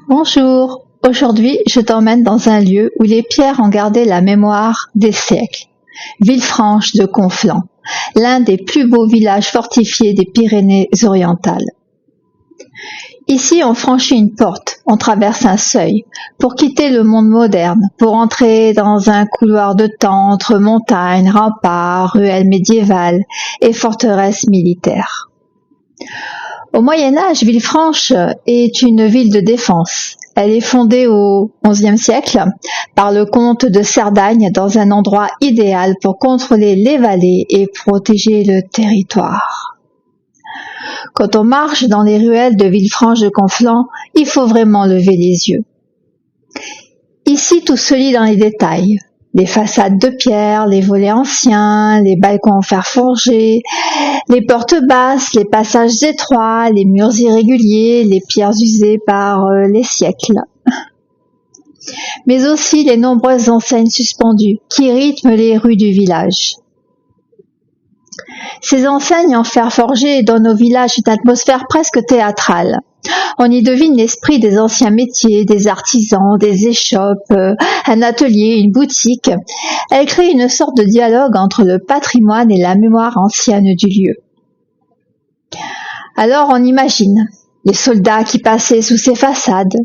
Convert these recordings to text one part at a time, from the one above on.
Bonjour, aujourd'hui je t'emmène dans un lieu où les pierres ont gardé la mémoire des siècles. Villefranche de Conflans, l'un des plus beaux villages fortifiés des Pyrénées-Orientales. Ici on franchit une porte, on traverse un seuil, pour quitter le monde moderne, pour entrer dans un couloir de temps entre montagnes, remparts, ruelles médiévales et forteresses militaires. Au Moyen-Âge, Villefranche est une ville de défense. Elle est fondée au XIe siècle par le comte de Cerdagne dans un endroit idéal pour contrôler les vallées et protéger le territoire. Quand on marche dans les ruelles de Villefranche de Conflans, il faut vraiment lever les yeux. Ici, tout se lit dans les détails. Les façades de pierre, les volets anciens, les balcons en fer forgé, les portes basses, les passages étroits, les murs irréguliers, les pierres usées par les siècles. Mais aussi les nombreuses enseignes suspendues qui rythment les rues du village. Ces enseignes en fer forgé donnent au village une atmosphère presque théâtrale. On y devine l'esprit des anciens métiers, des artisans, des échoppes, un atelier, une boutique. Elle crée une sorte de dialogue entre le patrimoine et la mémoire ancienne du lieu. Alors on imagine les soldats qui passaient sous ces façades,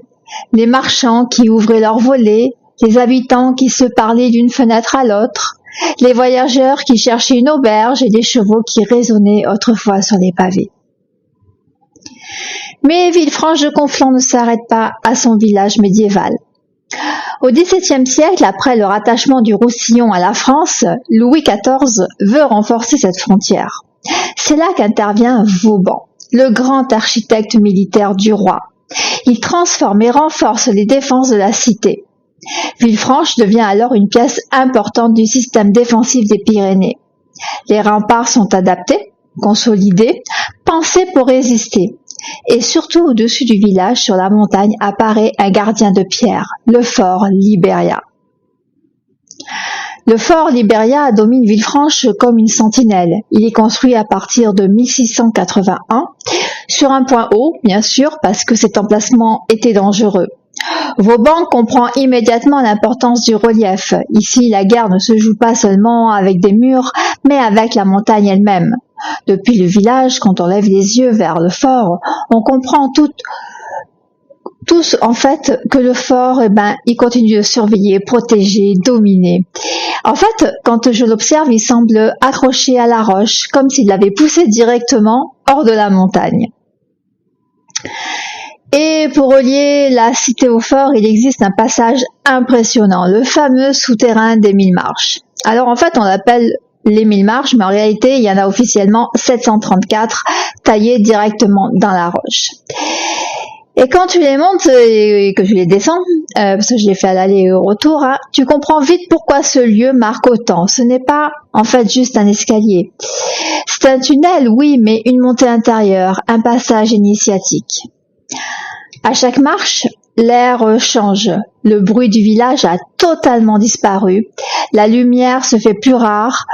les marchands qui ouvraient leurs volets, les habitants qui se parlaient d'une fenêtre à l'autre, les voyageurs qui cherchaient une auberge et les chevaux qui résonnaient autrefois sur les pavés. Mais Villefranche de Conflans ne s'arrête pas à son village médiéval. Au XVIIe siècle, après le rattachement du Roussillon à la France, Louis XIV veut renforcer cette frontière. C'est là qu'intervient Vauban, le grand architecte militaire du roi. Il transforme et renforce les défenses de la cité. Villefranche devient alors une pièce importante du système défensif des Pyrénées. Les remparts sont adaptés, consolidés, pensés pour résister. Et surtout au-dessus du village, sur la montagne, apparaît un gardien de pierre, le fort Libéria. Le fort Libéria domine Villefranche comme une sentinelle. Il est construit à partir de 1681, sur un point haut, bien sûr, parce que cet emplacement était dangereux. Vauban comprend immédiatement l'importance du relief. Ici, la guerre ne se joue pas seulement avec des murs, mais avec la montagne elle-même. Depuis le village, quand on lève les yeux vers le fort, on comprend tous en fait que le fort, il continue de surveiller, protéger, dominer. En fait, quand je l'observe, il semble accroché à la roche, comme s'il l'avait poussé directement hors de la montagne. Et pour relier la cité au fort, il existe un passage impressionnant, le fameux souterrain des 1000 marches. Alors en fait, on l'appelle les 1000 marches, mais en réalité, il y en a officiellement 734 taillées directement dans la roche. Et quand tu les montes et que tu les descends, parce que je l'ai fait à l'aller et au retour, tu comprends vite pourquoi ce lieu marque autant. Ce n'est pas en fait juste un escalier. C'est un tunnel, oui, mais une montée intérieure, un passage initiatique. À chaque marche, l'air change. Le bruit du village a totalement disparu. La lumière se fait plus rare.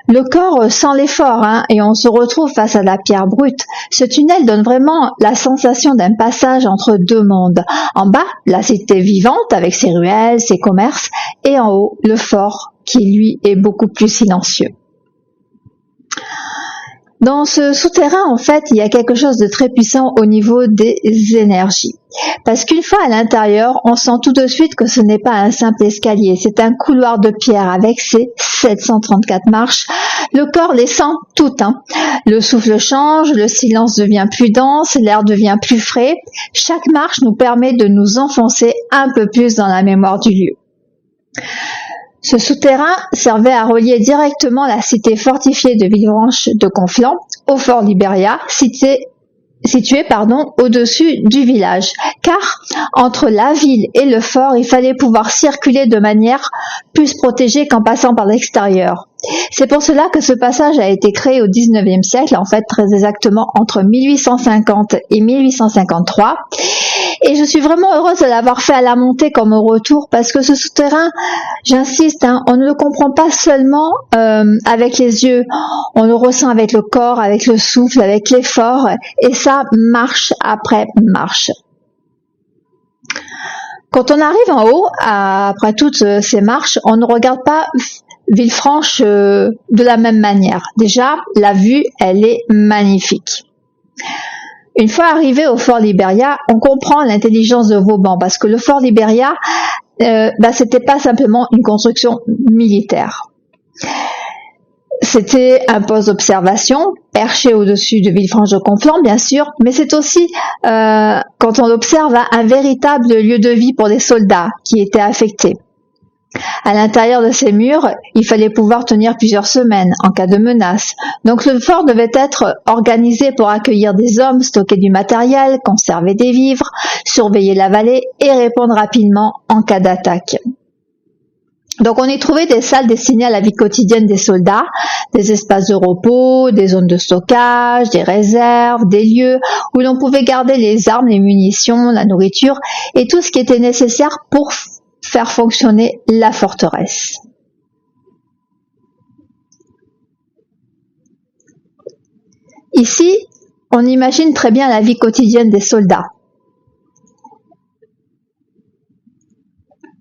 Le corps sent l'effort, et on se retrouve face à la pierre brute. Ce tunnel donne vraiment la sensation d'un passage entre deux mondes. En bas, la cité vivante avec ses ruelles, ses commerces, et en haut, le fort qui, lui, est beaucoup plus silencieux. Dans ce souterrain, en fait, il y a quelque chose de très puissant au niveau des énergies. Parce qu'une fois à l'intérieur, on sent tout de suite que ce n'est pas un simple escalier, c'est un couloir de pierre avec ses 734 marches. Le corps les sent toutes. Le souffle change, le silence devient plus dense, l'air devient plus frais. Chaque marche nous permet de nous enfoncer un peu plus dans la mémoire du lieu. Ce souterrain servait à relier directement la cité fortifiée de Villefranche de Conflans au fort Libéria, situé au-dessus du village. Car entre la ville et le fort, il fallait pouvoir circuler de manière plus protégée qu'en passant par l'extérieur. C'est pour cela que ce passage a été créé au XIXe siècle, en fait très exactement entre 1850 et 1853. Et je suis vraiment heureuse de l'avoir fait à la montée comme au retour, parce que ce souterrain, j'insiste, on ne le comprend pas seulement avec les yeux, on le ressent avec le corps, avec le souffle, avec l'effort, et ça marche après marche. Quand on arrive en haut, après toutes ces marches, on ne regarde pas Villefranche de la même manière. Déjà, la vue, elle est magnifique. Une fois arrivé au fort Liberia, on comprend l'intelligence de Vauban parce que le fort Liberia, c'était pas simplement une construction militaire. C'était un poste d'observation perché au-dessus de Villefranche de Conflans, bien sûr, mais c'est aussi, quand on l'observe, un véritable lieu de vie pour les soldats qui étaient affectés. À l'intérieur de ces murs, il fallait pouvoir tenir plusieurs semaines en cas de menace. Donc le fort devait être organisé pour accueillir des hommes, stocker du matériel, conserver des vivres, surveiller la vallée et répondre rapidement en cas d'attaque. Donc on y trouvait des salles destinées à la vie quotidienne des soldats, des espaces de repos, des zones de stockage, des réserves, des lieux où l'on pouvait garder les armes, les munitions, la nourriture et tout ce qui était nécessaire pour faire fonctionner la forteresse. Ici, on imagine très bien la vie quotidienne des soldats.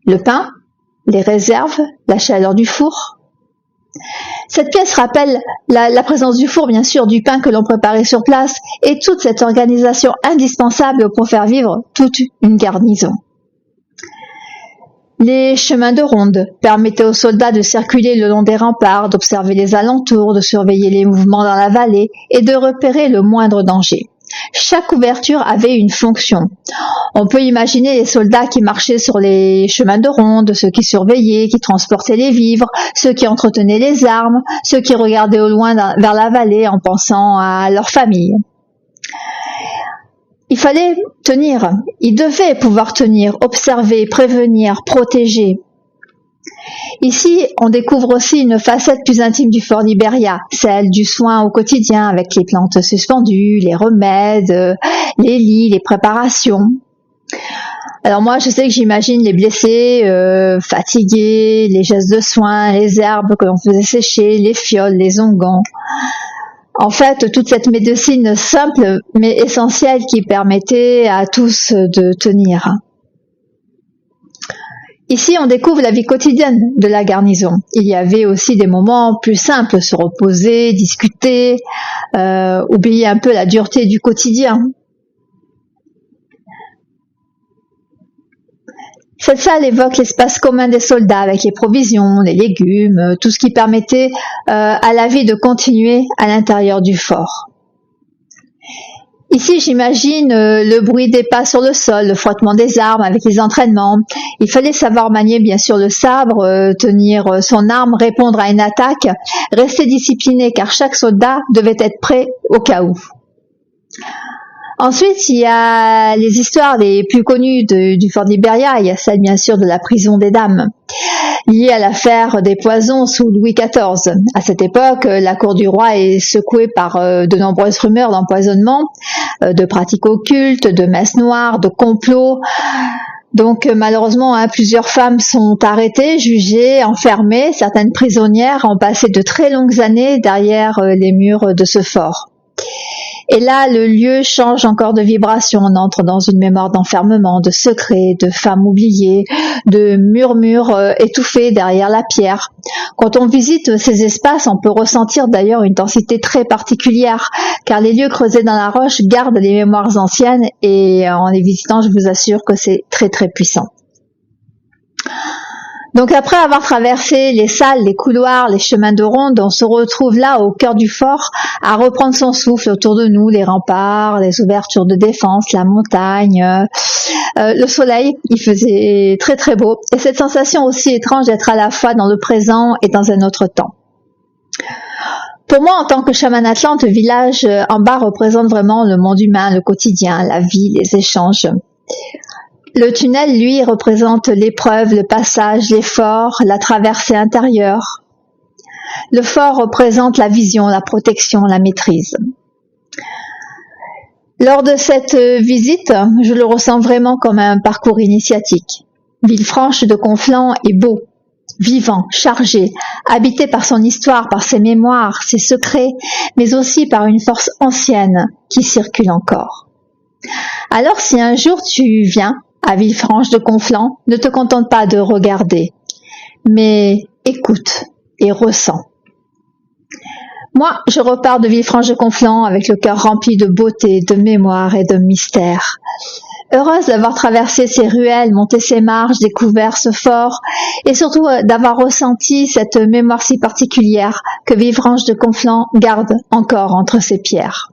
Le pain, les réserves, la chaleur du four. Cette pièce rappelle la présence du four, bien sûr, du pain que l'on préparait sur place et toute cette organisation indispensable pour faire vivre toute une garnison. Les chemins de ronde permettaient aux soldats de circuler le long des remparts, d'observer les alentours, de surveiller les mouvements dans la vallée et de repérer le moindre danger. Chaque ouverture avait une fonction. On peut imaginer les soldats qui marchaient sur les chemins de ronde, ceux qui surveillaient, qui transportaient les vivres, ceux qui entretenaient les armes, ceux qui regardaient au loin vers la vallée en pensant à leur famille. Il fallait tenir, ils devaient pouvoir tenir, observer, prévenir, protéger. Ici, on découvre aussi une facette plus intime du fort Liberia, celle du soin au quotidien avec les plantes suspendues, les remèdes, les lits, les préparations. Alors moi, je sais que j'imagine les blessés, fatigués, les gestes de soin, les herbes que l'on faisait sécher, les fioles, les onguents. En fait, toute cette médecine simple mais essentielle qui permettait à tous de tenir. Ici, on découvre la vie quotidienne de la garnison. Il y avait aussi des moments plus simples, se reposer, discuter, oublier un peu la dureté du quotidien. Cette salle évoque l'espace commun des soldats avec les provisions, les légumes, tout ce qui permettait à la vie de continuer à l'intérieur du fort. Ici, j'imagine le bruit des pas sur le sol, le frottement des armes avec les entraînements. Il fallait savoir manier bien sûr le sabre, tenir son arme, répondre à une attaque, rester discipliné car chaque soldat devait être prêt au cas où. Ensuite, il y a les histoires les plus connues du fort Liberia. Il y a celle bien sûr de la prison des dames, liée à l'affaire des poisons sous Louis XIV. À cette époque, la cour du roi est secouée par de nombreuses rumeurs d'empoisonnement, de pratiques occultes, de messes noires, de complots. Donc malheureusement, plusieurs femmes sont arrêtées, jugées, enfermées. Certaines prisonnières ont passé de très longues années derrière les murs de ce fort. Et là, le lieu change encore de vibration. On entre dans une mémoire d'enfermement, de secrets, de femmes oubliées, de murmures étouffés derrière la pierre. Quand on visite ces espaces, on peut ressentir d'ailleurs une densité très particulière, car les lieux creusés dans la roche gardent les mémoires anciennes et en les visitant, je vous assure que c'est très très puissant. Donc après avoir traversé les salles, les couloirs, les chemins de ronde, on se retrouve là au cœur du fort à reprendre son souffle autour de nous, les remparts, les ouvertures de défense, la montagne, le soleil, il faisait très très beau. Et cette sensation aussi étrange d'être à la fois dans le présent et dans un autre temps. Pour moi, en tant que chaman atlante, le village en bas représente vraiment le monde humain, le quotidien, la vie, les échanges. Le tunnel, lui, représente l'épreuve, le passage, l'effort, la traversée intérieure. Le fort représente la vision, la protection, la maîtrise. Lors de cette visite, je le ressens vraiment comme un parcours initiatique. Villefranche de Conflans est beau, vivant, chargé, habité par son histoire, par ses mémoires, ses secrets, mais aussi par une force ancienne qui circule encore. Alors si un jour tu viens à Villefranche de Conflans, ne te contente pas de regarder, mais écoute et ressens. Moi, je repars de Villefranche de Conflans avec le cœur rempli de beauté, de mémoire et de mystère. Heureuse d'avoir traversé ces ruelles, monté ces marches, découvert ce fort, et surtout d'avoir ressenti cette mémoire si particulière que Villefranche de Conflans garde encore entre ses pierres.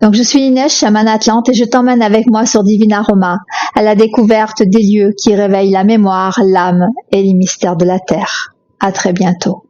Donc je suis Inès, chamane Atlante, et je t'emmène avec moi sur Divina Aroma, à la découverte des lieux qui réveillent la mémoire, l'âme et les mystères de la terre. À très bientôt.